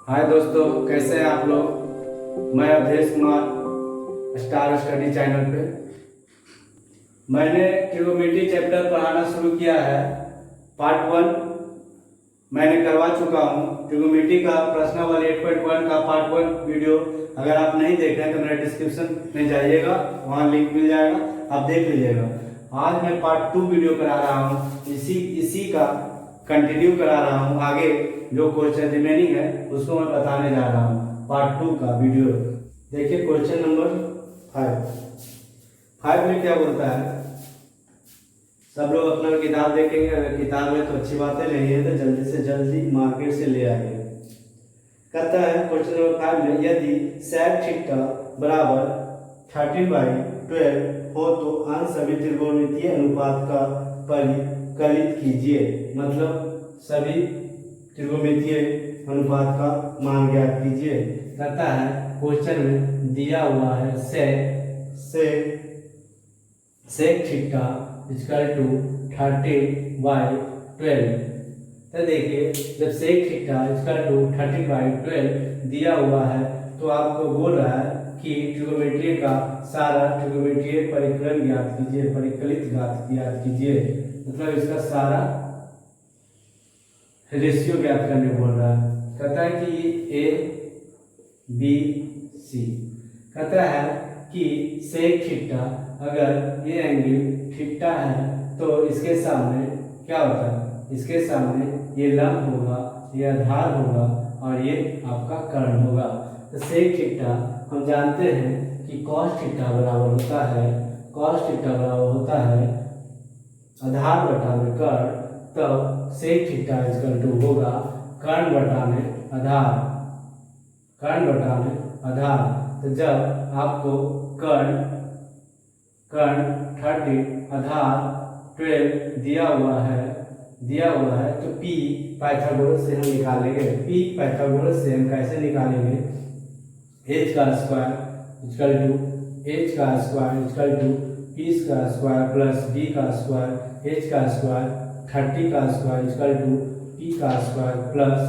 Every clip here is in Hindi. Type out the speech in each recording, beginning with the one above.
हाय दोस्तों, कैसे हैं आप लोग। मैं Avdhesh Kumar, star study channel पे। मैंने ट्रिगोनोमेट्री चैप्टर पढ़ाना शुरू किया है। पार्ट 1 मैंने करवा चुका हूँ। ट्रिगोनोमेट्री का प्रश्नावली 8.1 का पार्ट 1 वीडियो अगर आप नहीं देख रहे हैं तो मेरे डिस्क्रिप्शन में जाइएगा, वहाँ लिंक मिल जाएगा, आप देख लीजिएगा। आज मैं पार्ट 2 वीडियो करा रहा हूँ, इसी का कंटिन्यू करा रहा हूँ। आगे जो क्वेश्चन रिमेनिंग है उसको मैं बताने जा रहा हूँ। पार्ट 2 का वीडियो देखिए। क्वेश्चन नंबर 5 में क्या बोलता है। सब लोग अपना किताब देखेंगे, अगर किताब है तो अच्छी बात है, नहीं है तो जल्दी से जल्दी मार्केट से ले आइए। कहता है क्वेश्चन नंबर 5 में, यदि sec थीटा बराबर 13/12 हो तो अन्य सभी त्रिकोणमितीय अनुपात का परिकलित कीजिए। मतलब सभी त्रिकोणमितीय अनुपात का मान ज्ञात कीजिए। कहता है क्वेश्चन में दिया हुआ है sec थीटा इक्वल टू 13/12। तो देखिए, जब sec थीटा इक्वल टू 13/12 दिया हुआ है तो आपको बोल रहा है कि ट्रिगोनोमेट्री का सारा ट्रिगोनोमेट्री परिकलन ज्ञात कीजिए, परिकलित ज्ञात कीजिए। मतलब इसका सारा रेशियो ज्ञात करने बोल रहा है। कहता है कि ए बी सी। कहता है कि sec थीटा, अगर ये एंगल थीटा है तो इसके सामने क्या होता है, इसके सामने ये लंब होगा, ये आधार होगा और ये आपका कर्ण होगा। तो sec थीटा हम जानते हैं कि cos थीटा बराबर होता है, cos थीटा बराबर होता है आधार बटा में कर्ण। तब sec थीटा इक्वल टू होगा कर्ण बटा में आधार, कर्ण बटा में आधार। तो जब आपको कर्ण 30 आधार 12 दिया हुआ है तो P पाइथागोरस से हम निकालेंगे। P पाइथागोरस से हम कैसे निकालेंगे, h का स्क्वायर इक्वल टू p का स्क्वायर प्लस d का स्क्वायर, h का स्क्वायर 30 का स्क्वायर इक्वल टू p का स्क्वायर प्लस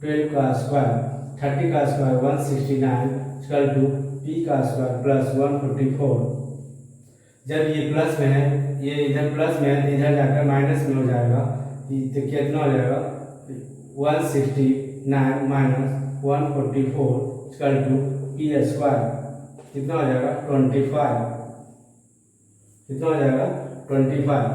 12 का स्क्वायर, 30 का स्क्वायर 169 इक्वल टू p का स्क्वायर प्लस 144। जब ये प्लस में है, ये इधर प्लस में है तो इधर जाकर माइनस में हो जाएगा। तो कितना हो जाएगा, 169 minus 144 equal to P square. कितना हो जाएगा 25। कितना हो जाएगा 25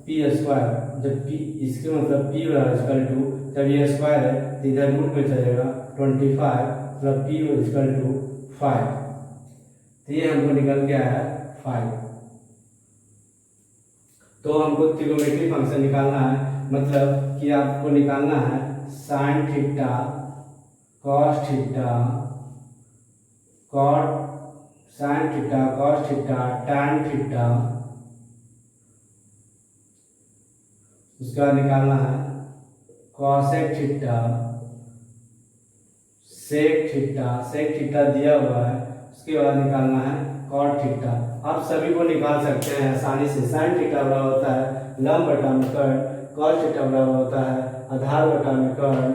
पी स्क्वायर। जब पी, इसके मतलब पी इक्वल टू, जब ये स्क्वायर है तो इधर रूट में चलेगा 25 प्लस पी इक्वल टू 5। तो ये हमको निकल गया है 5। तो हमको ट्रिगोनोमेट्री फंक्शन निकालना है, मतलब कि आपको निकालना है sine theta cos theta sine theta cos theta tan theta, उसका निकालना है कॉसेक थीटा सेक थीटा दिया हुआ है। उसके बाद निकालना है कॉट थीटा। आप सभी को निकाल सकते हैं आसानी से। साइन थीटा बराबर होता है लंब बटा में कर्ण, कॉस थीटा बराबर होता है आधार बटा में कर्ण,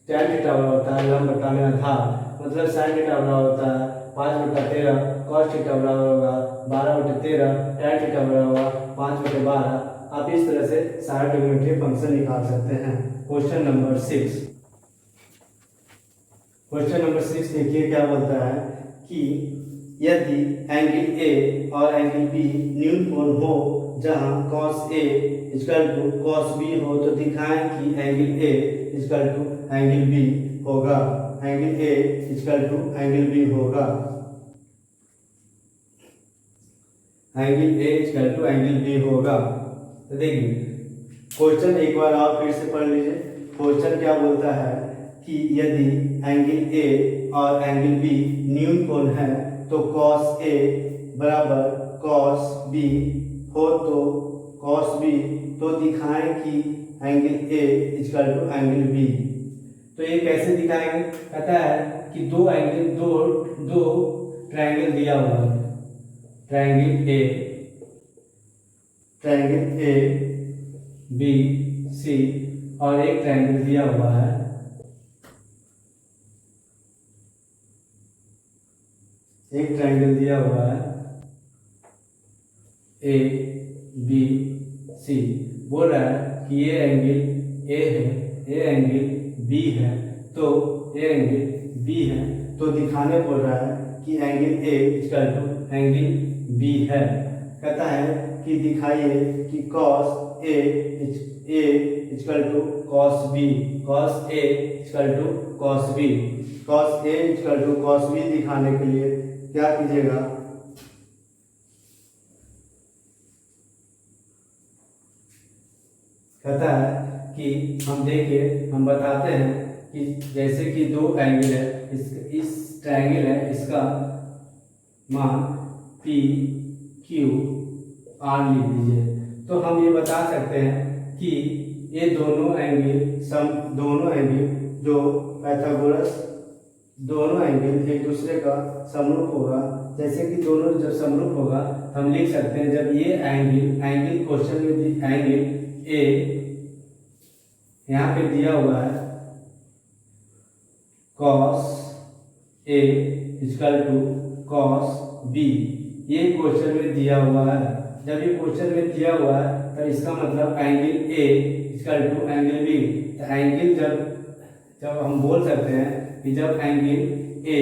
टैन थीटा बराबर होता है लंब बटा में आधार। मतलब साइन थीटा बराबर होता है 5/13, कॉस थीटा बराबर होगा 12/13, टैन थीटा बराबर होगा 5/12। आप इस तरह से सारा ट्रिगोनोमेट्री फंक्शन निकाल सकते हैं। क्वेश्चन नंबर 6 देखिए क्या बोलता है कि यदि एंगल ए और एंगल बी न्यून कोण हो, जहां cos A equal to cos B हो, तो दिखाएं कि angle A equal to angle B होगा। Angle A equal to angle B होगा। Angle A equal to angle B होगा। तो देखिए क्वेश्चन एक बार आप फिर से पढ़ लीजिए। क्वेश्चन क्या बोलता है कि यदि एंगल A और एंगल B न्यून कोण है तो cos A बराबर cos B हो, तो cos B तो दिखाएं कि angle A equal to angle B। तो ये कैसे दिखाएंगे, कहता है कि दो ट्रायंगल दिया हुआ है, ट्रायंगल A B C और एक ट्रायंगल दिया हुआ है एक ट्रायंगल दिया हुआ है ए बी सी, बोल रहा है कि ये एंगल ए है, ये एंगल बी है, तो ये एंगल बी है, तो दिखाने बोल रहा है कि angle A equal to angle B है। कहता है कि दिखाइए कि cos A equal to cos B, cos A equal to cos B. Cos A equal to cos B दिखाने के लिए क्या कीजिएगा, कहता है कि हम बताते हैं कि जैसे कि दो एंगल है, इस ट्रायंगल है, इसका मान पी क्यू आर लिख दीजिए। तो हम ये बता सकते हैं कि ये दोनों एंगल जो पाइथागोरस, दोनों एंगल एक दूसरे का समरूप होगा। जैसे कि दोनों जब समरूप होगा हम लिख सकते हैं, जब ये एंगल क्वेश्चन में एंगल ए यहाँ पे दिया हुआ है cos A equal to cos B, ये क्वेश्चन में दिया हुआ है। जब ये क्वेश्चन में दिया हुआ है तो इसका मतलब angle A equal to angle B. तो एंगल जब हम बोल सकते हैं कि जब एंगल ए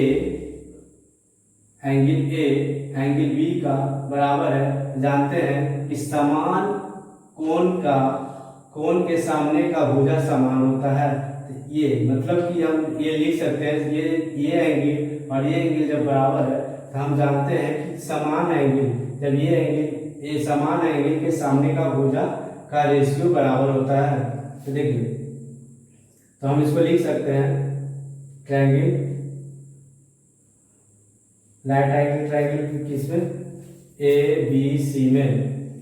एंगल बी का बराबर है, जानते हैं कि समान कोण के सामने का भुजा समान होता है। तो ये मतलब कि हम ये लिख सकते हैं, ये एंगल और ये एंगल जब बराबर है तो हम जानते हैं कि समान एंगल, जब ये समान एंगल के सामने का भुजा का रेशियो बराबर होता है। तो देखिए, तो हम इसको लिख सकते हैं ट्रायंगल, राइट ट्रायंगल किसमें, ए बी सी में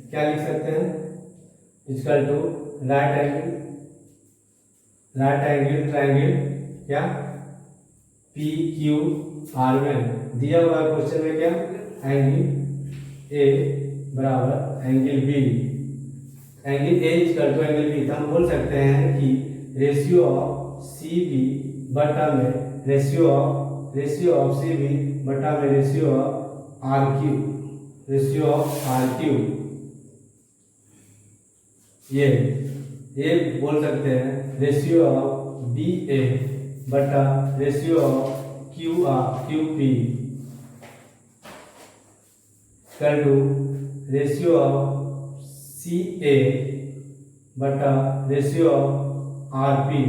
क्या लिख सकते हैं, equal to right angle triangle क्या पी क्यू आर में दिया हुआ है क्वेश्चन में, क्या एंगल ए बराबर angle B, angle A equal to angle B. तो हम बोल सकते हैं कि रेशियो ऑफ सी बी बटा में रेशियो ऑफ सी बी बटा में रेशियो ऑफ आर क्यू, ये बोल सकते हैं रेशियो ऑफ बी ए बटा ratio of Q P equal to ratio of C A बटा रेशियो ऑफ आर पी।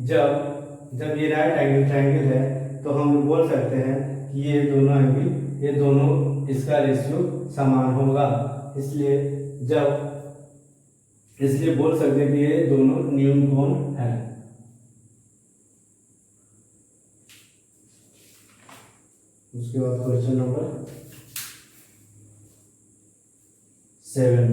जब ये राइट एंगल ट्रायंगल है तो हम बोल सकते हैं कि ये दोनों इसका रेशियो समान होगा, इसलिए बोल सकते हैं कि ये दोनों न्यून कोण है। उसके बाद क्वेश्चन नंबर 7।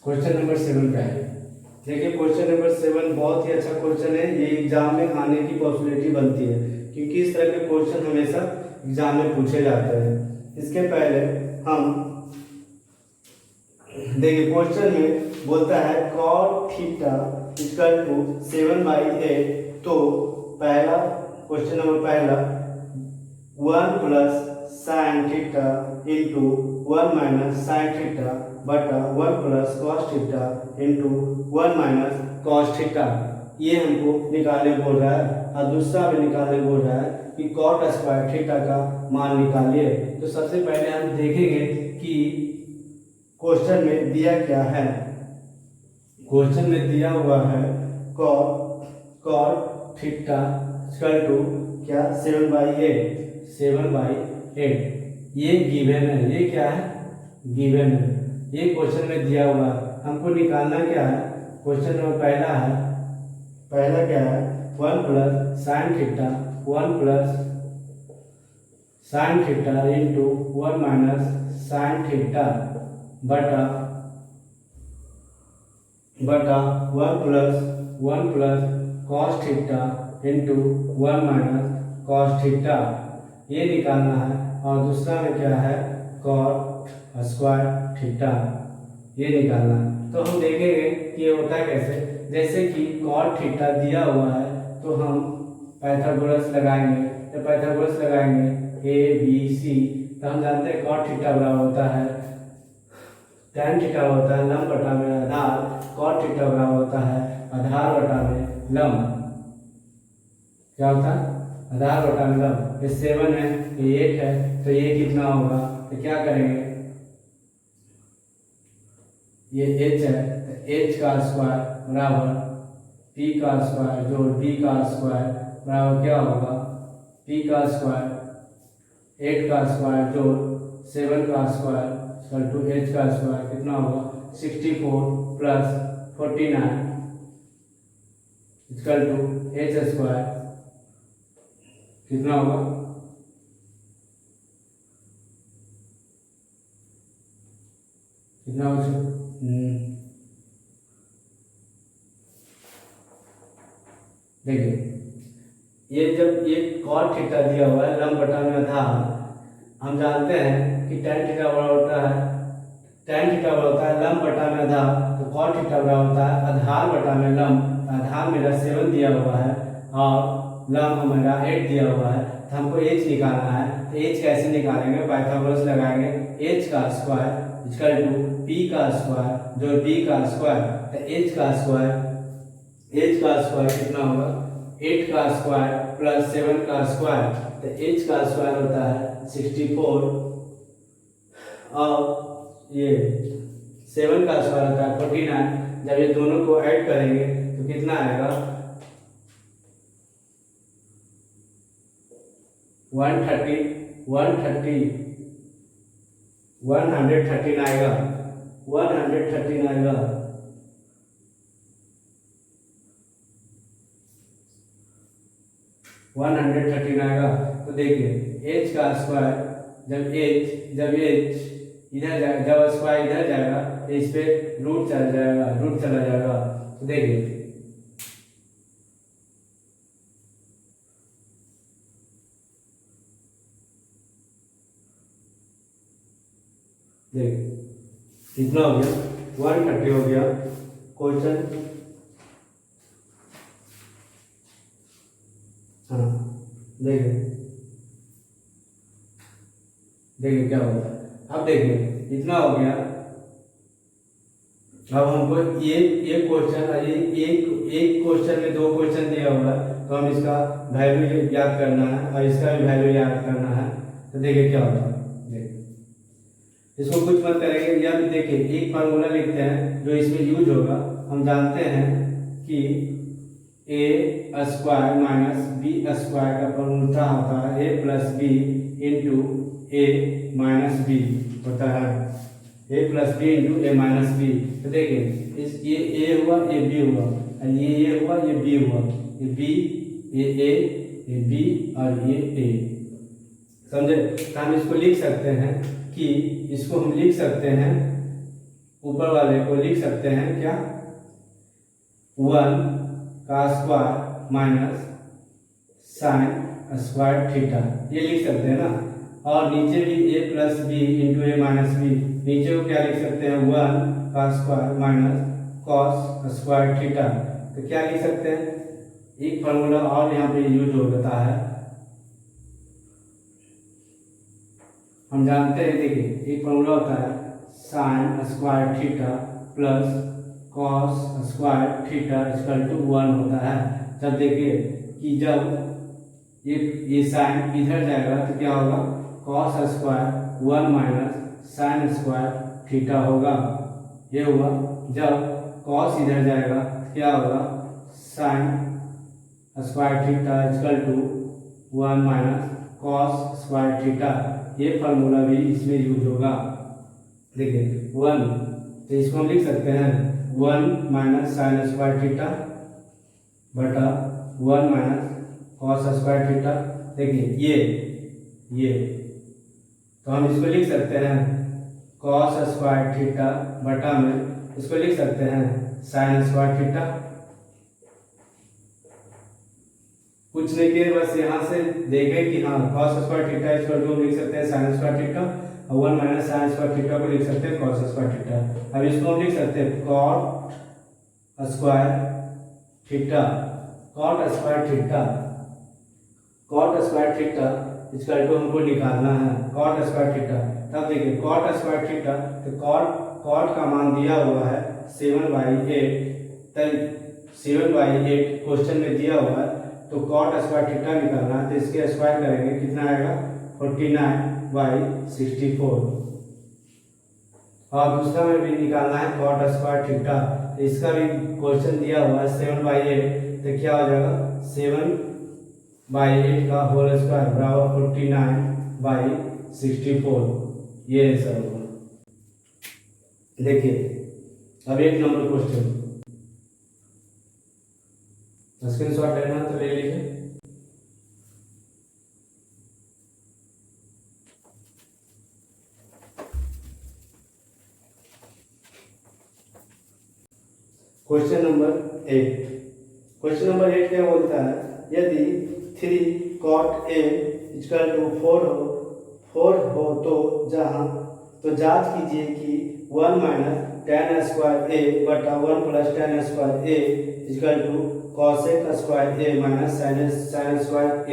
क्वेश्चन नंबर 7 क्या है, देखिए क्वेश्चन नंबर 7 बहुत ही अच्छा क्वेश्चन है। ये एग्जाम में आने की पॉसिबिलिटी बनती है क्योंकि इस तरह के क्वेश्चन हमेशा एग्जाम में पूछे जाते हैं। इसके पहले हम देखिए, क्वेश्चन में बोलता है cot थीटा इक्वल टू 7/8। तो पहला क्वेश्चन नंबर पहला 1 plus sine theta into 1 minus sine theta बटा 1 plus cos theta into 1 minus cos theta, ये हमको निकालने बोल रहा है। और दूसरा भी निकालने बोल रहा है कि कॉट स्क्वायर थीटा का मान निकालिए। तो सबसे पहले हम देखेंगे कि क्वेश्चन में दिया क्या है। क्वेश्चन में दिया हुआ है कॉट थीटा इक्वल टू क्या 7/8 ये गिवन है, ये क्या है गिवन है, ये क्वेश्चन में दिया हुआ है। हमको निकालना क्या है, क्वेश्चन नंबर पहला क्या है 1 plus sine theta 1 plus sine theta into 1 minus sine theta बटा 1 plus cos theta into 1 minus cos theta, ये निकालना है। और दूसरा में क्या है कॉट स्क्वायर थीटा, ये निकालना है। तो हम देखेंगे कि ये होता है कैसे। जैसे कि कॉट थीटा दिया हुआ है तो हम पाइथागोरस लगाएंगे, जब पाइथागोरस लगाएंगे ए बी सी, तो हम जानते हैं कॉट थीटा बराबर होता है tan थीटा होता है लंब बटा में आधार, कॉट थीटा बराबर होता है आधार बटा में लंब। क्या होता है? आधार बटा में लंब। ये 7 है, ये 8 है, तो ये कितना होगा? तो क्या करेंगे, ये h है तो h का स्क्वायर बराबर p का स्क्वायर जोड़ b का स्क्वायर बराबर क्या होगा? p का स्क्वायर 8 का स्क्वायर जोड़ 7 का स्क्वायर इक्वल टू h का स्क्वायर कितना होगा? 64 plus 49 equal to h square कितना होगा? कितना होगा? देखिए, ये जब ये कॉट थीटा दिया हुआ है लंब बटा में आधार, हम जानते हैं कि tan थीटा बड़ा होता है, tan थीटा बड़ा होता है लंब बटा में आधार, तो कॉट थीटा बड़ा होता है आधार बटा में लंब। आधार मेरा 7 दिया हुआ है और लंब मेरा 8 दिया हुआ है, तो हमको h निकालना है। तो h कैसे निकालेंगे? पाइथागोरस लगाएंगे, h का स्क्वायर इक्वल टू p का स्क्वायर जो b का स्क्वायर, तो h का स्क्वायर कितना होगा? 8 का स्क्वायर प्लस 7 का स्क्वायर, तो h का स्क्वायर होता है 64 और ये 7 का स्क्वायर होता है 49। जब ये दोनों को ऐड करेंगे तो कितना आएगा? 113 आएगा, 113 आएगा। तो देखिए h का स्क्वायर जब h इधर जाएगा, जब स्क्वायर इधर जाएगा तो इस पे रूट चला जाएगा। तो देखिए कितना हो गया? 130 हो गया। क्वेश्चन हाँ देखिए क्या होता है। अब देखिए इतना हो गया। अब हमको ये क्वेश्चन एक क्वेश्चन में 2 क्वेश्चन दिया हुआ है, तो हम इसका वैल्यू याद करना है और इसका भी वैल्यू याद करना है। तो देखिए क्या होता है, इसको कुछ मत करेंगे। या फिर देखिए एक फार्मूला लिखते हैं जो इसमें यूज होगा। हम जानते हैं कि a square minus b square का फॉर्मूला होता है a plus B into A minus B होता है, a plus B into A minus B. तो देखिए इस ये a हुआ, ये b हुआ, और ये हुआ, ये b हुआ, ये b, ये a, ये b और ये a। समझे? तो हम इसको लिख सकते हैं कि इसको हम लिख सकते हैं, ऊपर वाले को लिख सकते हैं क्या? 1 का square minus sine square theta, ये लिख सकते हैं ना। और नीचे भी a plus B into A minus B, नीचे को क्या लिख सकते हैं? 1 का square minus cos square theta. तो क्या लिख सकते हैं? एक फॉर्मूला और यहाँ पे यूज होता है। हम जानते हैं, देखिए एक फॉर्मूला होता है sine square theta plus cos square theta equal to 1 होता है। जब देखिए कि जब ये साइन इधर जाएगा तो क्या होगा? Cos square 1 minus sine square theta होगा। ये हुआ। जब कॉस इधर जाएगा तो क्या होगा? Sine square theta equal to 1 minus cos square theta. ये फार्मूला भी इसमें यूज होगा। देखिए 1, तो इसको हम लिख सकते हैं 1 माइनस साइन स्क्वायर थीटा बटा 1 माइनस कॉस स्क्वायर थीटा। देखिए ये तो हम इसको लिख सकते हैं कॉस स्क्वायर थीटा बटा में इसको लिख सकते हैं साइन स्क्वायर थीटा। कुछ नहीं किए, बस यहाँ से देखें कि हाँ cos square theta equal to लिख सकते हैं साइन स्क्वायर थीटा, और 1 माइनस साइन स्क्वायर थीटा को लिख सकते हैं कॉस स्क्वायर थीटा। अब इसको हम लिख सकते हैं cot square theta, cot square theta cot square theta equal to हमको निकालना है कॉट स्क्वायर थीटा। तब देखिए कॉट स्क्वायर थीटा, तो कॉट का मान दिया हुआ है 7/8, तब 7/8 क्वेश्चन में दिया हुआ है, तो कॉट स्क्वायर थीटा निकालना है, तो इसके स्क्वायर करेंगे कितना आएगा 49/64। और दूसरा में भी निकालना है कॉट स्क्वायर थीटा, तो इसका भी क्वेश्चन दिया हुआ है 7/8, तो क्या हो जाएगा 7/8 का होल स्क्वायर बराबर 49/64, ये आंसर होगा। देखिए अब 1 नंबर क्वेश्चन, स्क्रीनशॉट लेना तो ले लीजिए। क्वेश्चन नंबर 8, क्वेश्चन नंबर 8 क्या बोलता है, यदि 3 cot A इक्वल टू 4 हो तो जांच कीजिए कि 1 माइनस tan स्क्वायर A बटा 1 plus tan square A equal to cosec square A minus sin square A।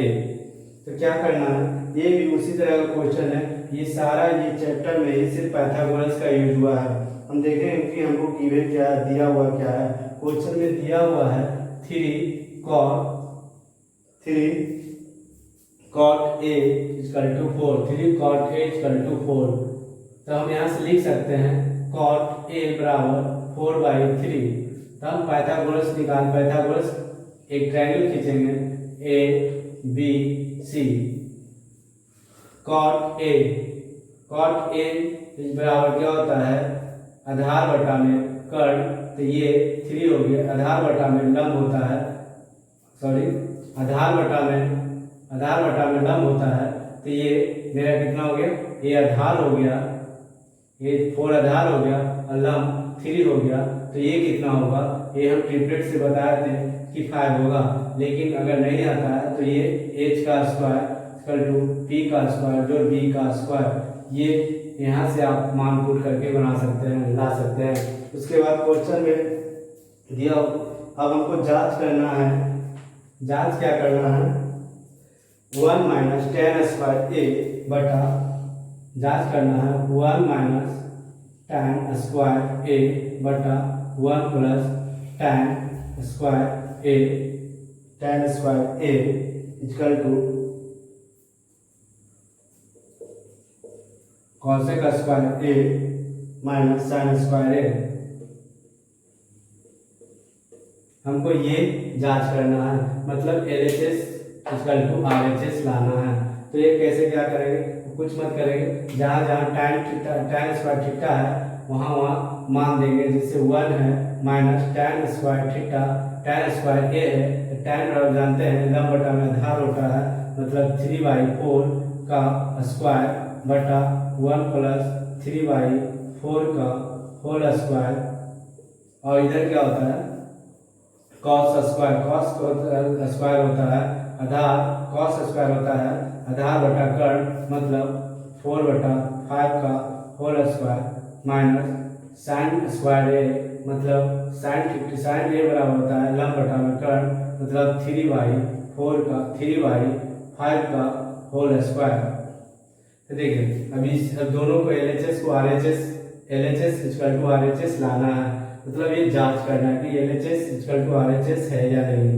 तो क्या करना है, ये भी उसी तरह का क्वेश्चन है, ये सारा ये चैप्टर में ही सिर्फ पाइथागोरस का यूज हुआ है। हम देखेंगे कि हमको गिवन क्या दिया हुआ क्या है। क्वेश्चन में दिया हुआ है 3 cot A equal to 4, 3 cot A equal to 4, तो हम यहाँ से लिख सकते हैं cot A बराबर 4/3। तो हम पाइथागोरस एक ट्रायंगल खींचेंगे A B C। cot A बराबर क्या होता है, आधार बटा में कर्ण, तो ये 3 हो गया, आधार बटा में लंब होता है, सॉरी आधार बटा में लंब होता है, तो ये मेरा कितना हो गया, ये आधार हो गया, ये 4 आधार हो गया और लंब 3 हो गया, तो ये कितना होगा, ये हम ट्रिपलेट से बताए थे कि 5 होगा। लेकिन अगर नहीं आता है तो ये h का स्क्वायर इक्वल टू p का स्क्वायर जो b का स्क्वायर, ये यहाँ से आप मान पुट करके बना सकते हैं, ला सकते हैं। उसके बाद क्वेश्चन में दिया, अब हमको जांच करना है, जांच क्या करना है, 1 माइनस tan स्क्वायर A बटा, जांच करना है 1 माइनस tan स्क्वायर A बटा 1 plus tan square A equal to cosec square A minus sin square A। हमको ये जांच करना है, मतलब LHS इक्वल टू RHS लाना है। तो ये कैसे क्या करेंगे, कुछ मत करेंगे, जहाँ जहाँ tan स्क्वायर थीटा है वहाँ मान देंगे, जैसे 1 है minus tan square theta, tan square A है, तो tan जानते हैं लंब बटा में आधार होता है, मतलब 3/4 का स्क्वायर बटा 1 प्लस 3/4 का होल स्क्वायर, और इधर क्या होता है cos स्क्वायर होता है आधार, cos स्क्वायर होता है आधार बटा कर्ण, मतलब 4/5 का whole square minus sin square A, मतलब sin A बराबर होता है लंब बटा में कर्ण, मतलब 3/5 का होल स्क्वायर। तो देखिए अब दोनों को LHS इक्वल टू RHS लाना है, मतलब ये जांच करना है कि LHS इक्वल टू RHS है या नहीं।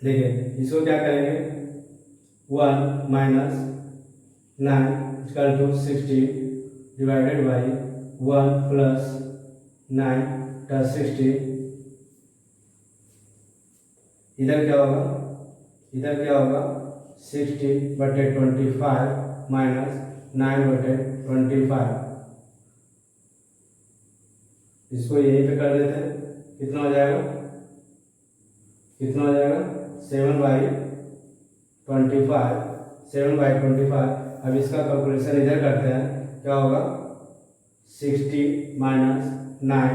देखिए इसको क्या करेंगे, 1 minus 9 equal to 16 divided by 1 plus 9 plus 16, इधर क्या होगा 60/25 माइनस 9/25, इसको यहीं पे कर देते हैं, कितना हो जाएगा 7/25। अब इसका कैलकुलेशन इधर करते हैं, क्या होगा 60 माइनस 9,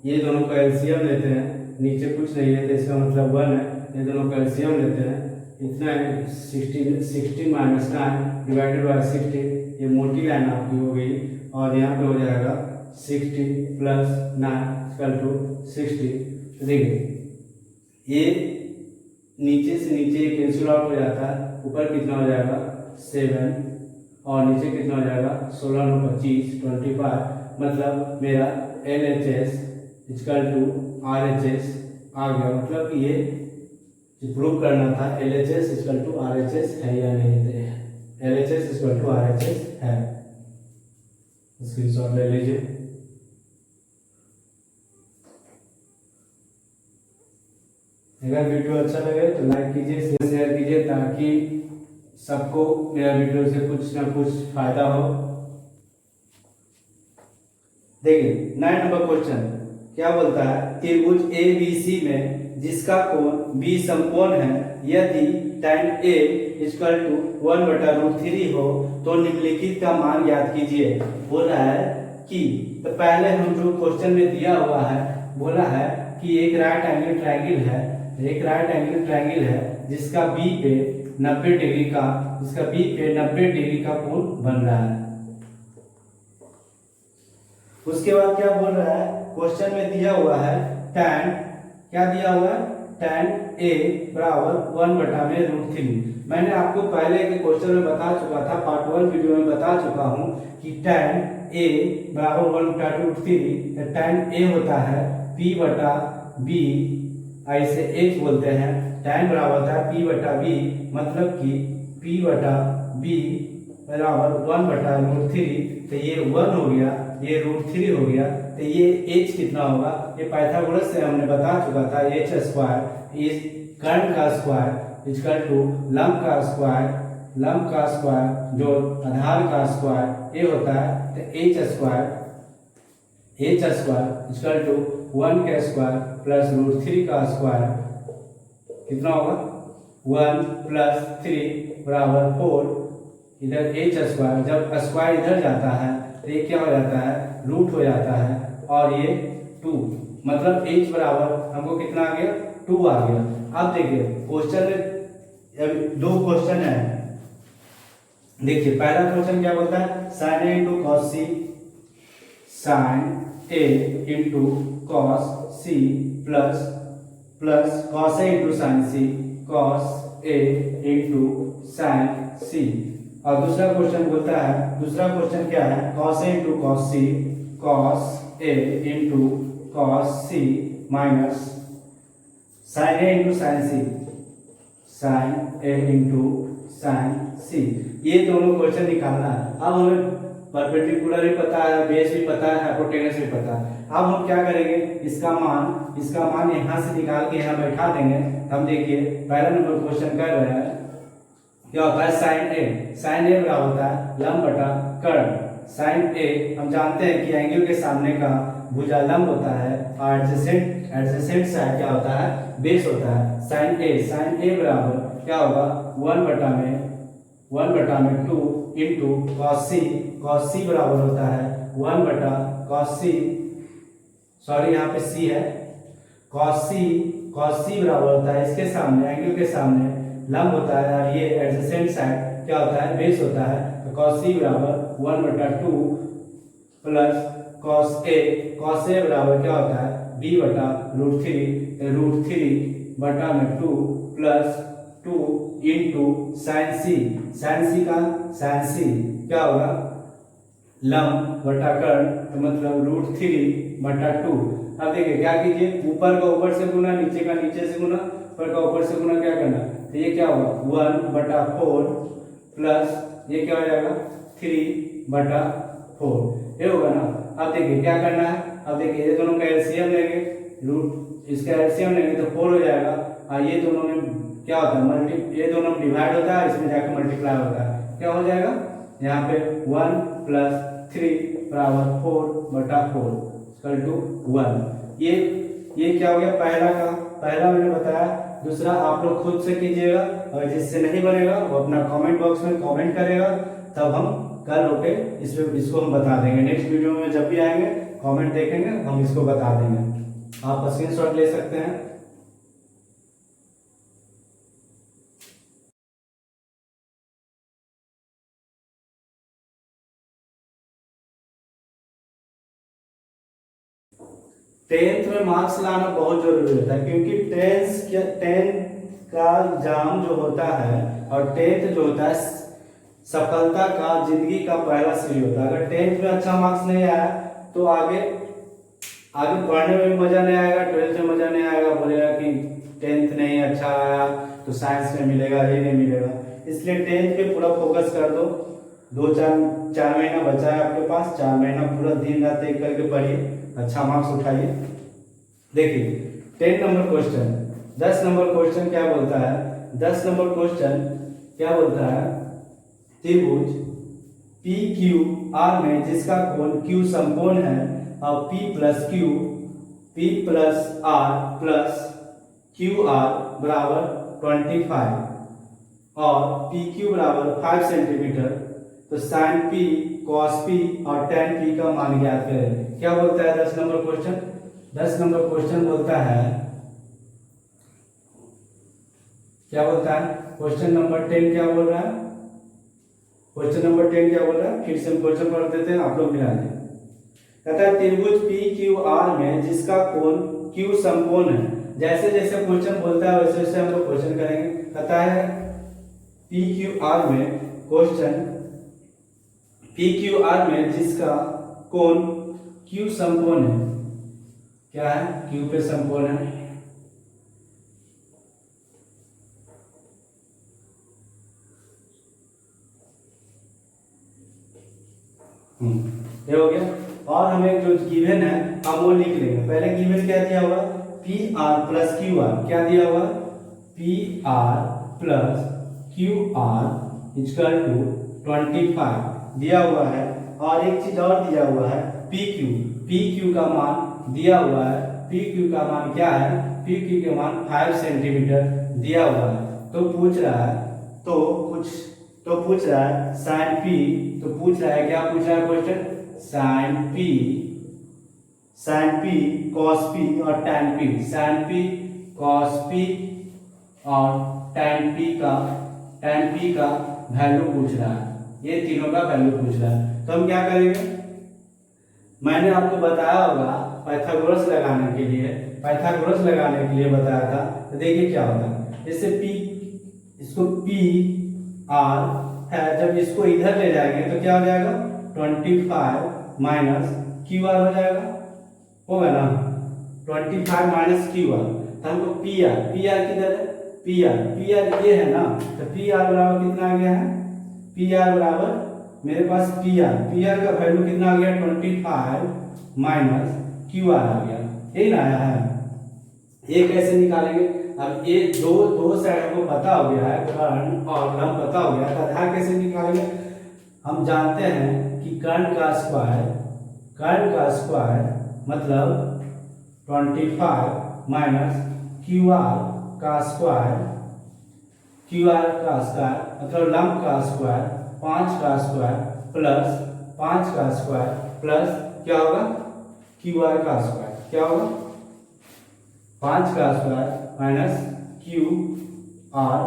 ये दोनों का एलसीएम लेते हैं, नीचे कुछ नहीं है तो इसका मतलब 1 है, ये दोनों का एलसीएम लेते हैं, इतना है 60 माइनस 9 डिवाइडेड बाई 60, ये मोटी लाइन आपकी हो गई, और यहाँ पे हो जाएगा 60 प्लस 9 इक्वल टू 60। तो देखिए नीचे से नीचे कैंसिल आउट हो जाता है, ऊपर कितना हो जाएगा 7 और नीचे कितना हो जाएगा 16 9 25 25, मतलब मेरा LHS इक्वल टू RHS आ गया। मतलब कि ये प्रूव करना था LHS इक्वल टू RHS है या नहीं, LHS इक्वल टू RHS है। स्क्रीनशॉट ले लीजिए। अगर वीडियो अच्छा लगे तो लाइक कीजिए, शेयर कीजिए, ताकि सबको मेरा वीडियो से कुछ ना कुछ फायदा हो। देखिए 9 नंबर क्वेश्चन क्या बोलता है, त्रिभुज ABC में जिसका कोण B समकोण है, यदि tan A इक्वल टू 1/√3 हो तो निम्नलिखित का मान ज्ञात कीजिए। बोल रहा है कि तो पहले हम जो क्वेश्चन में दिया हुआ है, बोला है कि एक राइट एंगल ट्रायंगल है, एक राइट एंगल ट्रायंगल है जिसका B पे 90 डिग्री का, जिसका B पे 90 डिग्री का कोण बन रहा है। उसके बाद क्या बोल रहा है, क्वेश्चन में दिया हुआ है tan, क्या दिया हुआ है, tan A बराबर 1/√3। मैंने आपको पहले के क्वेश्चन में बता चुका था, पार्ट 1 वीडियो में बता चुका हूं कि tan A बराबर 1/√3, tan A होता है P/B, ऐसे H बोलते हैं, tan बराबर होता है P/B, मतलब कि P/B बराबर 1/√3। तो ये 1 हो गया, ये √3 हो गया, तो ये h कितना होगा, ये पाइथागोरस से हमने बता चुका था, h² इज कर्ण का स्क्वायर इक्वल टू लंब का स्क्वायर, लंब का स्क्वायर जो आधार का स्क्वायर, ये होता है तो h² इक्वल टू 1 का स्क्वायर प्लस √3 का स्क्वायर, कितना होगा 1 प्लस 3 बराबर 4। इधर h², जब स्क्वायर इधर जाता है तो ये क्या हो जाता है, रूट हो जाता है, और ये 2, मतलब h बराबर हमको कितना आ गया, 2 आ गया। अब देखिए क्वेश्चन में 2 क्वेश्चन है। देखिए पहला क्वेश्चन क्या बोलता है, sin A into cos C, sin A into cos C plus cos A into sine C, cos A into sine C. और दूसरा क्वेश्चन बोलता है, दूसरा क्वेश्चन क्या है, cos A into cos C, cos A into cos C minus sin A into sine C, sin A into sine C. ये दोनों क्वेश्चन निकालना है। अब हमें परपेंडिकुलर भी पता है, बेस भी पता है, हाइपोटेनस भी पता है। अब हम क्या करेंगे, इसका मान यहाँ से निकाल के यहाँ बैठा देंगे। हम देखिए पहला नंबर क्वेश्चन कर रहे हैं, क्या होता है साइन ए बराबर होता है लंब बटा कर्ण। साइन ए हम जानते हैं कि एंगल के सामने का भुजा लंब होता है, और एडजेसेंट साइड क्या होता है, बेस होता है। साइन ए बराबर क्या होगा 1/2 इंटू कॉस सी बराबर होता है 1/cos सी, सॉरी यहाँ पे सी है, कॉस सी बराबर होता है इसके सामने, एंगल के सामने लंब होता है, और ये एडजेसेंट साइड क्या होता है, बेस होता है। तो cos c बराबर 1/2 प्लस cos a बराबर क्या होता है b/√3, √3/2 प्लस 2 इंटू साइन सी क्या होगा लंब बटा कर्ण, तो मतलब √3/2। अब देखिए क्या कीजिए, ऊपर का ऊपर से गुना, नीचे का नीचे से गुना, ऊपर का ऊपर से गुना, क्या करना, तो ये क्या होगा 1/4 प्लस ये क्या हो जाएगा 3/4, ये होगा ना। अब देखिए क्या करना है, अब देखिए ये दोनों का एलसीएम लेंगे, इसका एलसीएम लेंगे तो 4 हो जाएगा, और ये दोनों में क्या होता है ये दोनों में डिवाइड होता है, इसमें जाकर मल्टीप्लाई होता है, क्या हो जाएगा यहाँ पे 1 प्लस 3 बराबर 4/4 इक्वल टू 1। ये क्या हो गया पहला मैंने बताया। दूसरा आप लोग खुद से कीजिएगा, और जिससे नहीं बनेगा वो अपना कमेंट बॉक्स में कमेंट करेगा, तब हम कल होके इसको हम बता देंगे। नेक्स्ट वीडियो में जब भी आएंगे कमेंट देखेंगे, हम इसको बता देंगे। आप स्क्रीनशॉट ले सकते हैं। 10th में मार्क्स लाना बहुत जरूरी होता है, क्योंकि 10 का एग्जाम जो होता है और 10th जो होता है सफलता का जिंदगी का पहला सीढ़ी होता है। अगर 10th में अच्छा मार्क्स नहीं आया तो आगे पढ़ने में भी मजा नहीं आएगा, 12th में मजा नहीं आएगा, बोलेगा कि 10th नहीं अच्छा आया तो साइंस में मिलेगा, ये नहीं मिलेगा। इसलिए 10th पे पूरा फोकस कर दो। 4 महीना बचा है आपके पास, 4 महीना पूरा दिन रात एक करके पढ़िए, अच्छा मार्क्स उठाइए। देखिए 10 नंबर क्वेश्चन, 10 नंबर क्वेश्चन क्या बोलता है? 10 नंबर क्वेश्चन क्या बोलता है? त्रिभुज पी क्यू आर में जिसका कोण क्यू समकोण है और P plus R plus Q are बराबर 25 और पी क्यू बराबर 5 सेंटीमीटर, तो साइन P कॉस P और टेन P का मान ज्ञात करें। क्या बोलता है 10 नंबर क्वेश्चन? 10 नंबर क्वेश्चन बोलता है, क्या बोलता है? क्वेश्चन नंबर 10 क्या बोल रहा है? क्वेश्चन नंबर 10 क्या बोल रहा है? फिर से हम क्वेश्चन पढ़ देते हैं, आप लोग मिला लें। कहता है त्रिभुज पी क्यू आर में जिसका कोण क्यू समकोण है। जैसे जैसे क्वेश्चन बोलता है वैसे वैसे हम लोग क्वेश्चन करेंगे। कहता है पी क्यू आर में क्वेश्चन, पी क्यू आर में जिसका कोण क्यू समकोण है। क्या है? क्यू पे समकोण है। ये हो गया। और हमें जो गिवन है हम वो लिख लेंगे। पहले गिवन क्या दिया हुआ? P R plus Q R. क्या दिया हुआ? P R plus Q R equal to 25 दिया हुआ है। और एक चीज और दिया हुआ है, पी क्यू। पी क्यू का मान दिया हुआ है। पी क्यू का मान क्या है? पी क्यू का मान 5 सेंटीमीटर दिया हुआ है। तो पूछ रहा है साइन पी। तो पूछ रहा है, क्या पूछ रहा है question? Sine P cos P और tan P. Sine P cos P और टैन पी का वैल्यू पूछ रहा है। ये तीनों का वैल्यू पूछ रहा है। तो हम क्या करेंगे? मैंने आपको बताया होगा पाइथागोरस लगाने के लिए बताया था। तो देखिए क्या होता है, जैसे इसको पी आर है, जब इसको इधर ले जाएंगे तो क्या हो जाएगा? 25 माइनस क्यू आर हो जाएगा, होगा ना? 25 माइनस क्यू आर। तो हमको पी आर किधर है? पी आर ये है ना। तो पी आर बराबर कितना आ गया है? पी आर बराबर मेरे पास पी आर का वैल्यू कितना आ गया? 25 माइनस क्यू आर आ गया। यही ना आया है। ये कैसे निकालेंगे? अब ये दो साइड हमको पता हो गया है, कर्ण और लंब पता हो गया है, तो आधार कैसे निकालेंगे? हम जानते हैं कि कर्ण का स्क्वायर मतलब 25 माइनस क्यू आर का स्क्वायर मतलब लंब का स्क्वायर 5 का स्क्वायर प्लस 5 का स्क्वायर प्लस क्या होगा? क्यू आर का स्क्वायर। क्या होगा? 5 का स्क्वायर माइनस क्यू आर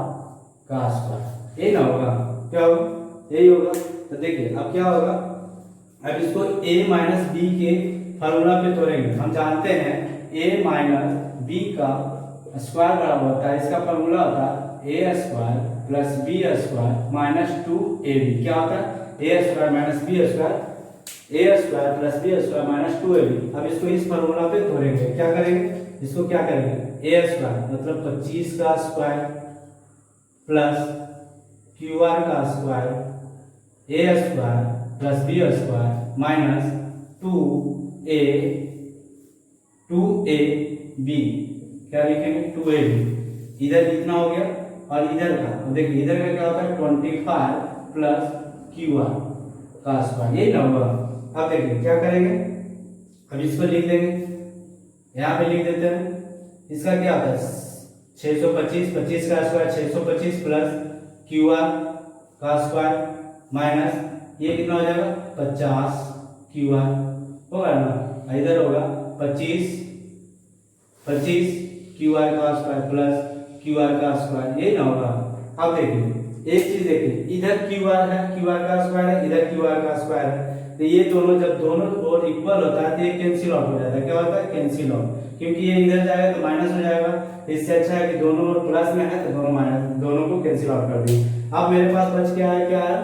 का स्क्वायर। ये ना होगा? क्या होगा? यही होगा। तो देखिए अब क्या होगा, अब इसको a माइनस बी के फॉर्मूला पे तोड़ेंगे। हम जानते हैं a माइनस बी का स्क्वायर बराबर होता है, इसका फॉर्मूला होता है a square plus B square minus 2ab। क्या होता है? a square minus B square, a square plus B square minus 2ab। अब इसको इस फॉर्मूला पे तोड़ेंगे। क्या करेंगे? इसको क्या करेंगे? a स्क्वायर मतलब 25 का स्क्वायर प्लस क्यू आर का square a square plus B square minus 2ab। क्या लिखेंगे? 2ab। इधर कितना हो गया और इधर का, देखिए इधर का क्या होता है? 25 प्लस क्यू आर का स्क्वायर। यही ना होगा। अब देखिए क्या करेंगे, अब इसको लिख देंगे, यहाँ पे लिख देते हैं। इसका क्या होता है? 625, 25 का स्क्वायर 625 प्लस क्यू आर का स्क्वायर माइनस ये कितना हो जाएगा? 50 क्यू आर होगा ना। इधर होगा 25 क्यू आर का स्क्वायर प्लस क्यू आर का स्क्वायर। ये ना होगा। अब देखिए एक चीज देखिए, इधर क्यू आर है, क्यू आर का स्क्वायर है, इधर क्यू आर का स्क्वायर है। तो ये दोनों जब दोनों और इक्वल होता है तो ये कैंसिल आउट हो जाता है। क्या होता है? कैंसिल आउट, क्योंकि ये इधर जाएगा तो माइनस हो जाएगा। इससे अच्छा है कि दोनों और प्लस में है तो दोनों माइनस, दोनों को कैंसिल आउट कर दिए। अब मेरे पास बच क्या है? क्या है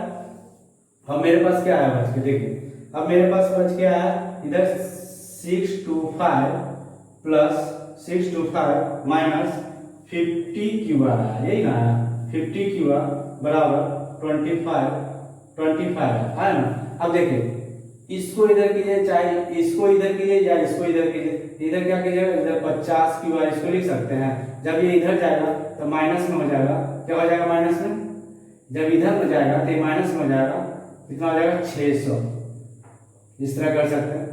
अब मेरे पास क्या है बच के? देखिए अब मेरे पास बच क्या है इधर 625 प्लस 625 माइनस 50 क्यू आर है, यही ना 50 क्यू आर बराबर 25 है ना। अब देखिए इसको इधर कीजिए, चाहे इसको इधर कीजिए या इसको इधर कीजिए। इधर क्या कीजिएगा? इधर 50 क्यू आर इसको लिख सकते हैं। जब ये इधर जाएगा तो माइनस में हो जाएगा। क्या हो जाएगा माइनस में? जब इधर में जाएगा तो ये माइनस में हो जाएगा। कितना हो जाएगा? 600। इस तरह कर सकते हैं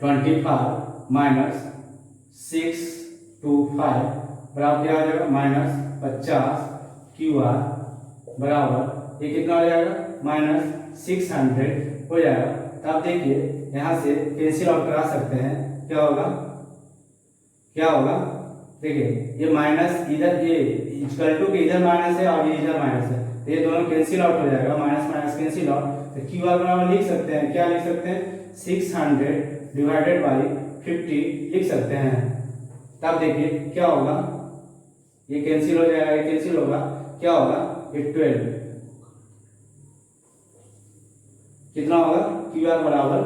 25 माइनस 625 बराबर क्या हो जाएगा? माइनस 50 क्यू आर बराबर ये कितना हो जाएगा? माइनस 600 हो जाएगा। तो आप देखिए यहाँ से कैंसिल आउट करा सकते हैं। क्या होगा? क्या होगा? देखिए ये माइनस इधर, ये इक्वल टू के इधर माइनस है और ये इधर माइनस है, तो ये दोनों कैंसिल आउट हो जाएगा। माइनस माइनस कैंसिल आउट, तो क्यू आर बराबर लिख सकते हैं। क्या लिख सकते हैं? 600 डिवाइडेड बाई 50 लिख सकते हैं। तब देखिए क्या होगा? ये कैंसिल हो जाएगा, ये कैंसिल होगा। क्या होगा? ये 12 कितना होगा? क्यू आर बराबर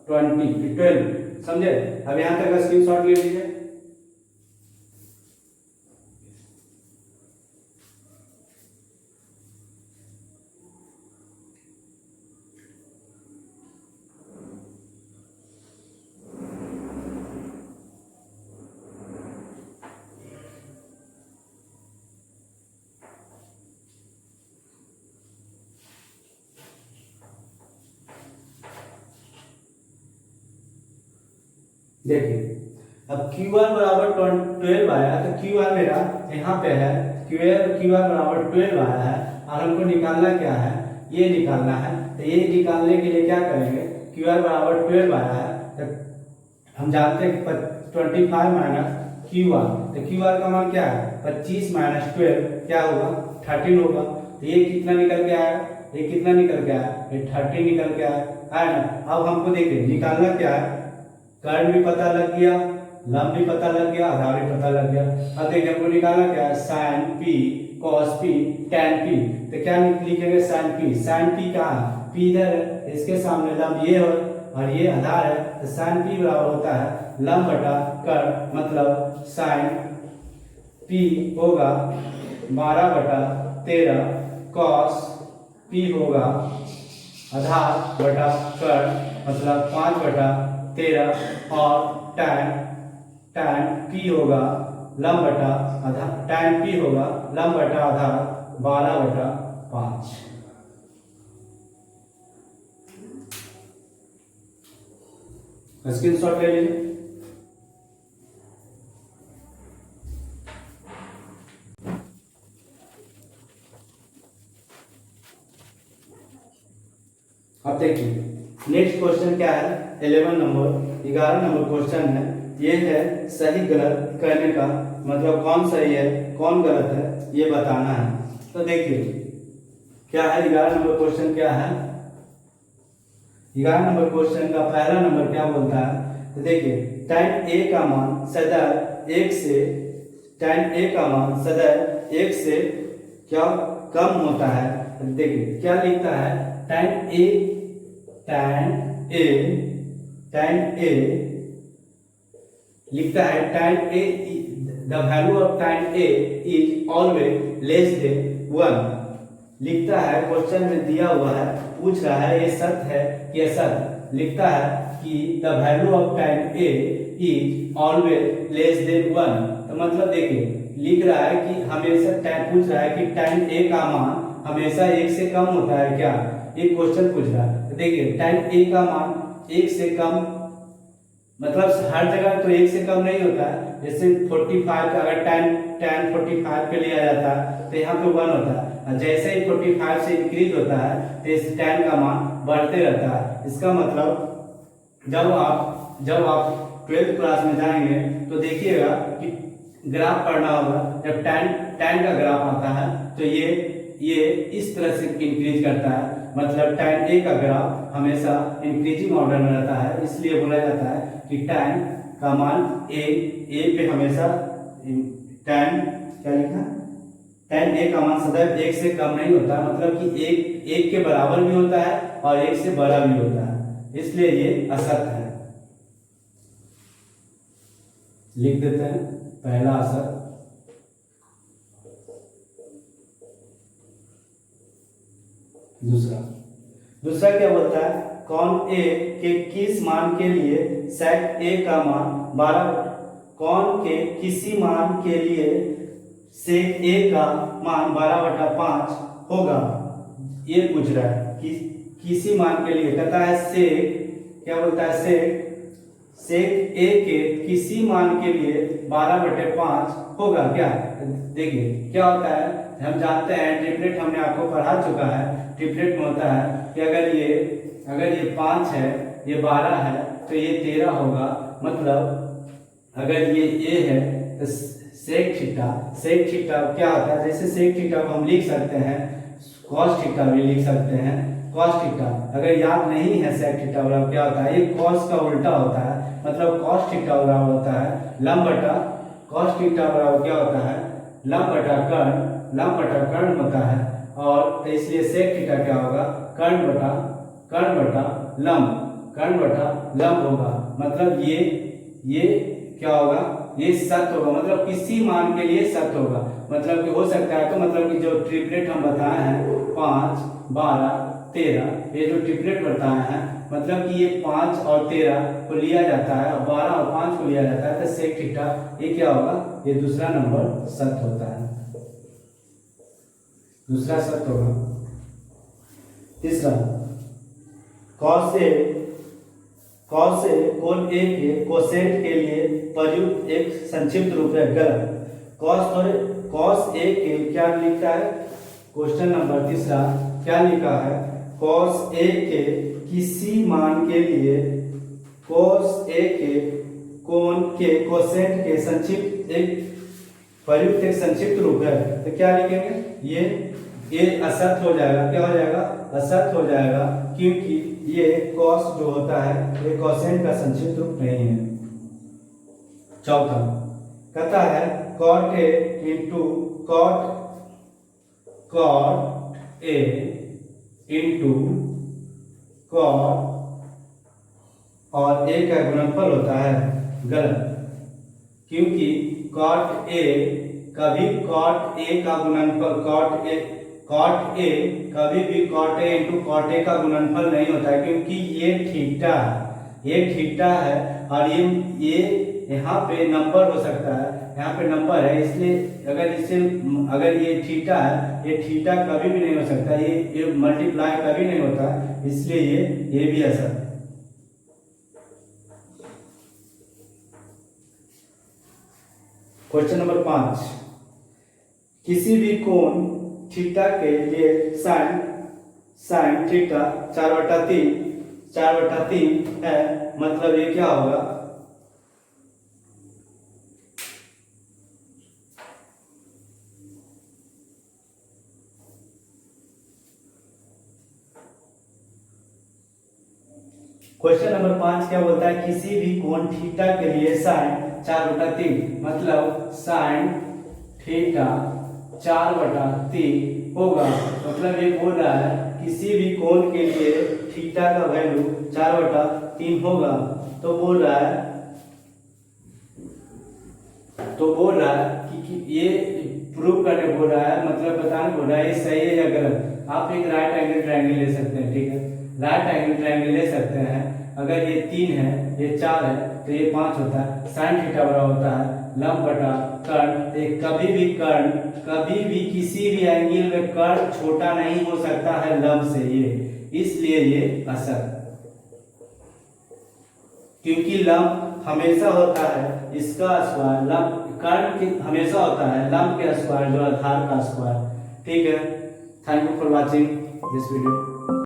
20 12। समझे? अब यहां तक का स्क्रीनशॉट ले लीजिए। देखिए अब क्यू आर बराबर 12 आया, तो क्यू आर मेरा यहाँ पे है, क्यू आर बराबर 12 आया है और हमको निकालना क्या है? ये निकालना है। तो ये निकालने के लिए क्या करेंगे? क्यू आर बराबर 12 आया है तो हम जानते हैं कि 25 माइनस क्यू आर, तो क्यू आर का मान क्या है? 25 माइनस 12 क्या होगा? 13 होगा। तो ये कितना निकल के आया? ये कितना निकल के आया? ये 30 निकल के आया है ना। अब हमको देखिए निकालना क्या है? कर्ण भी पता लग गया, लंब भी पता लग गया, आधार भी पता लग गया। अब देखिए हमको निकालना क्या है? Sine P cos P tan P. तो क्या लिखेंगे? Sign P. साइन पी कहाँ है? पी इधर है, इसके सामने लंब ये है और ये आधार है, तो साइन पी बराबर होता है लंब बटा कर्ण, मतलब साइन पी होगा 12/13 कॉस पी होगा आधार बटा कर्ण, मतलब 5/13 और टैन पी होगा लंब बटा आधार, टैन पी होगा लंब बटा आधार 12/5। स्क्रीनशॉट ले लीजिए। अब देखिए नेक्स्ट क्वेश्चन क्या है? 11 नंबर क्वेश्चन है। ये है सही गलत करने का, मतलब कौन सही है कौन गलत है ये बताना है। तो देखिए क्या है 11 नंबर क्वेश्चन क्या है? 11 नंबर क्वेश्चन का पहला नंबर क्या बोलता है? तो देखिए tan a का मान सदैव 1 से, tan a का मान सदैव 1 से क्या कम होता है। तो देखिए क्या लिखता है? tan a लिखता है tan a the value of tan a is always less than 1। लिखता है, क्वेश्चन में दिया हुआ है, पूछ रहा है ये सत्य है कि असत्य। लिखता है कि the value of tan a is always less than 1। तो मतलब देखिए लिख रहा है कि हमेशा पूछ रहा है कि tan a का मान हमेशा 1 से कम होता है क्या? एक क्वेश्चन पूछ रहा है। तो देखिए tan a का मान 1 से कम, मतलब हर जगह तो 1 से कम नहीं होता है। जैसे 45 का अगर tan 45 पे लिया जाता है तो यहाँ पे 1 होता है। जैसे ही 45 से इंक्रीज होता है तो इस tan का मान बढ़ते रहता है। इसका मतलब जब आप 12th क्लास में जाएंगे तो देखिएगा कि ग्राफ पढ़ना होगा। जब tan का ग्राफ आता है तो ये ये इस तरह से इंक्रीज करता है, मतलब tan a का ग्राफ हमेशा इंक्रीजिंग ऑर्डर में रहता है, इसलिए बोला जाता है कि tan का मान a पे हमेशा tan क्या लिखा, tan a का मान सदैव 1 से कम नहीं होता, मतलब कि एक के बराबर भी होता है और 1 से बड़ा भी होता है, इसलिए ये असत्य है। लिख देते हैं पहला असत्य। दूसरा क्या बोलता है, कौन a के किस मान के लिए sec a का मान 12, कौन के किसी मान के लिए sec a का मान 12/5 होगा, ये पूछ रहा है कि किसी मान के लिए, कहता है sec क्या बोलता है, sec a के किसी मान के लिए 12/5 होगा क्या। देखिए क्या होता है, हम जानते हैं ट्रिपलेट हमने आपको पढ़ा चुका है, ट्रिपलेट में होता है कि अगर ये 5 है, ये 12 है, तो ये 13 होगा, मतलब अगर ये a है तो sec थीटा क्या होता है, जैसे sec थीटा को हम लिख सकते हैं cos थीटा भी लिख सकते हैं, cos थीटा अगर याद नहीं है sec थीटा बराबर क्या होता है, ये cos का उल्टा होता है, मतलब cos थीटा बराबर होता है लंब बटा, cos थीटा बराबर क्या होता है, लंब बटा कर्ण होता है, और तो इसलिए sec थीटा क्या होगा, कर्ण बटा लंब होगा, मतलब ये क्या होगा, ये सत्य होगा, मतलब किसी मान के लिए सत्य होगा, मतलब कि हो सकता है, तो मतलब कि जो ट्रिपलेट हम बताए हैं 5, 12, 13, ये जो ट्रिपलेट बताए हैं, मतलब कि ये 5 और 13 को लिया जाता है और 12 और 5 को लिया जाता है, तो sec थीटा ये क्या होगा, ये दूसरा नंबर सत्य होता है, दूसरा सत्य होगा। तीसरा, cos a कोण a के कोसेंट के लिए प्रयुक्त एक संक्षिप्त रूप है, गलत। cos a के क्या लिखा है, क्वेश्चन नंबर तीसरा क्या लिखा है, cos a के किसी मान के लिए cos a के कोण के कोसेंट के संक्षिप्त एक प्रयुक्त एक संक्षिप्त रूप है, तो क्या लिखेंगे, ये असत्य हो जाएगा, क्या हो जाएगा, असत्य हो जाएगा, क्योंकि ये cos जो होता है ये कोसेंट का संक्षिप्त रूप नहीं है। चौथा कहता है cot a into cot a into cot और a का गुणनफल होता है, गलत, क्योंकि cot a कभी cot a का गुणनफल cot a कभी भी cot a into cot a का गुणनफल नहीं होता है, क्योंकि ये थीटा है और ये यहाँ पे नंबर हो सकता है, यहाँ पे नंबर है, इसलिए अगर ये थीटा है, ये थीटा कभी भी नहीं हो सकता, ये मल्टीप्लाई कभी नहीं होता, इसलिए ये भी असर। क्वेश्चन नंबर 5, किसी भी कोण थीटा के लिए साइन थीटा 4/3 है, मतलब ये क्या होगा, क्वेश्चन नंबर 5 क्या बोलता है, किसी भी कोण थीटा के लिए साइन 4/3, मतलब साइन थीटा 4/3 होगा, मतलब ये बोल रहा है किसी भी कोण के लिए थीटा का वैल्यू 4/3 होगा, तो बोल रहा है कि ये प्रूव करने बोल रहा है, मतलब बताने बोल रहा है ये सही है या गलत। आप एक राइट एंगल ट्रायंगल ले सकते हैं, ठीक है, राइट एंगल ट्रायंगल ले सकते हैं, अगर ये 3 है, ये 4 है, तो ये 5 होता है, साइन थीटा बराबर होता है लंब बटा कर्ण, कभी भी किसी भी एंगल में कर्ण छोटा नहीं हो सकता है लंब से, इसलिए ये असर, क्योंकि लंब हमेशा होता है इसका स्क्वायर, लंब कर्ण हमेशा होता है लंब के स्क्वायर जो आधार का स्क्वायर, ठीक है। Thank you for watching this video.